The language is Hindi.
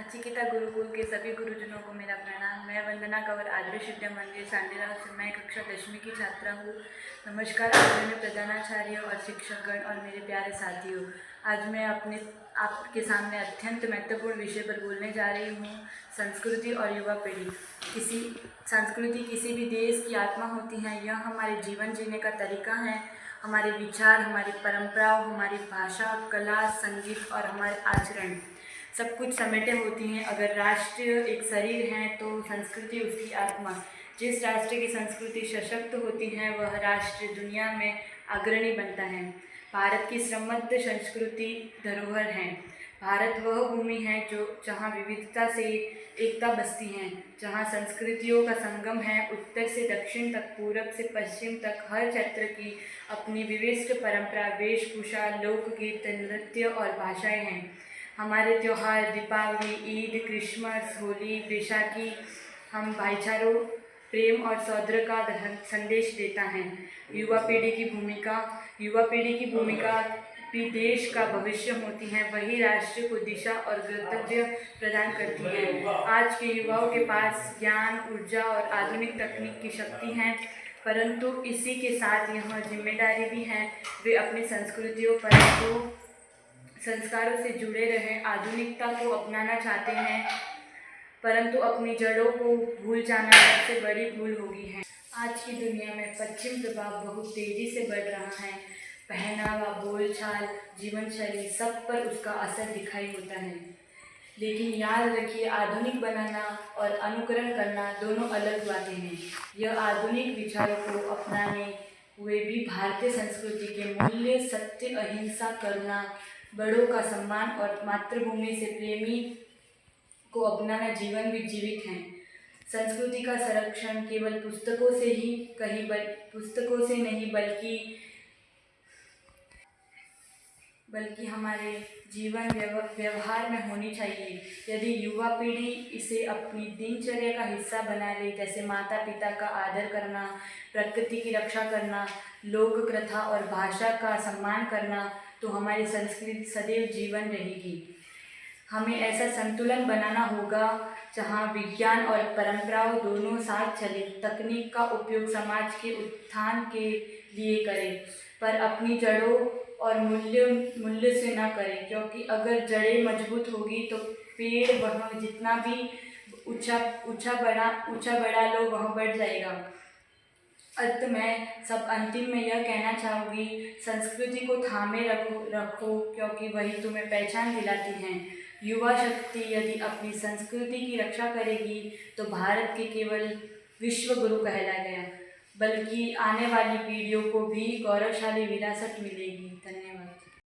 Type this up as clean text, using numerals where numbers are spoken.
नचिकेता गुरुकुल के सभी गुरुजनों को मेरा प्रणाम। मैं वंदना कंवर आदर्श विद्या मंदिर सांडेला से मैं कक्षा 10वीं की छात्रा हूँ। नमस्कार आदरणीय प्रधानाचार्य और शिक्षकगण और मेरे प्यारे साथियों। आज मैं आपके सामने अत्यंत महत्वपूर्ण विषय पर बोलने जा रही हूँ। संस्कृति और युवा पीढ़ी। संस्कृति किसी भी देश की आत्मा होती है। यह हमारे जीवन जीने का तरीका है। हमारे विचार, हमारी परंपराओं, हमारी भाषा, कला, संगीत और हमारे आचरण सब कुछ समेटे होती हैं। अगर राष्ट्र एक शरीर है तो संस्कृति उसकी आत्मा। जिस राष्ट्र की संस्कृति सशक्त होती है वह राष्ट्र दुनिया में अग्रणी बनता है। भारत की समृद्ध संस्कृति धरोहर है। भारत वह भूमि है जहाँ विविधता से एकता बसती है, जहाँ संस्कृतियों का संगम है। उत्तर से दक्षिण तक, पूरब से पश्चिम तक हर क्षेत्र की अपनी विशिष्ट परंपरा, वेशभूषा, लोकगीत, नृत्य और भाषाएं हैं। हमारे त्यौहार दीपावली, ईद, क्रिसमस, होली, बैसाखी हम भाईचारों, प्रेम और सौहार्द का संदेश देता है। युवा पीढ़ी की भूमिका भी देश का भविष्य होती है। वही राष्ट्र को दिशा और गंतव्य प्रदान करती है। आज के युवाओं के पास ज्ञान, ऊर्जा और आधुनिक तकनीक की शक्ति है, परंतु इसी के साथ यह जिम्मेदारी भी है वे अपनी संस्कृतियों संस्कारों से जुड़े रहें। आधुनिकता को अपनाना चाहते हैं परंतु अपनी जड़ों को भूल जाना सबसे बड़ी भूल होगी है। आज की दुनिया में पश्चिम प्रभाव बहुत तेजी से बढ़ रहा है। पहनावा, बोलचाल, जीवन शैली सब पर उसका असर दिखाई होता है। लेकिन याद रखिए, आधुनिक बनाना और अनुकरण करना दोनों अलग बातें हैं। यह आधुनिक विचारों को अपनाने हुए भी भारतीय संस्कृति के मूल्य सत्य, अहिंसा, करुणा, बड़ों का सम्मान और मातृभूमि से प्रेमी को अपनाना जीवन भी जीवित है। संस्कृति का संरक्षण केवल पुस्तकों से नहीं बल्कि हमारे जीवन व्यवहार में होनी चाहिए। यदि युवा पीढ़ी इसे अपनी दिनचर्या का हिस्सा बना ले, जैसे माता पिता का आदर करना, प्रकृति की रक्षा करना, लोक कथा और भाषा का सम्मान करना, तो हमारी संस्कृति सदैव जीवन रहेगी। हमें ऐसा संतुलन बनाना होगा जहां विज्ञान और परंपराओं दोनों साथ चले। तकनीक का उपयोग समाज के उत्थान के लिए करें, पर अपनी जड़ों और मूल्य से ना करें, क्योंकि अगर जड़ें मजबूत होगी तो पेड़ वह जितना भी ऊंचा बड़ा लो वह बढ़ जाएगा। अंतिम में यह कहना चाहूँगी, संस्कृति को थामे रखो क्योंकि वही तुम्हें पहचान दिलाती है। युवा शक्ति यदि अपनी संस्कृति की रक्षा करेगी तो भारत के केवल विश्व गुरु कहलाएगा, बल्कि आने वाली पीढ़ियों को भी गौरवशाली विरासत मिलेगी। धन्यवाद।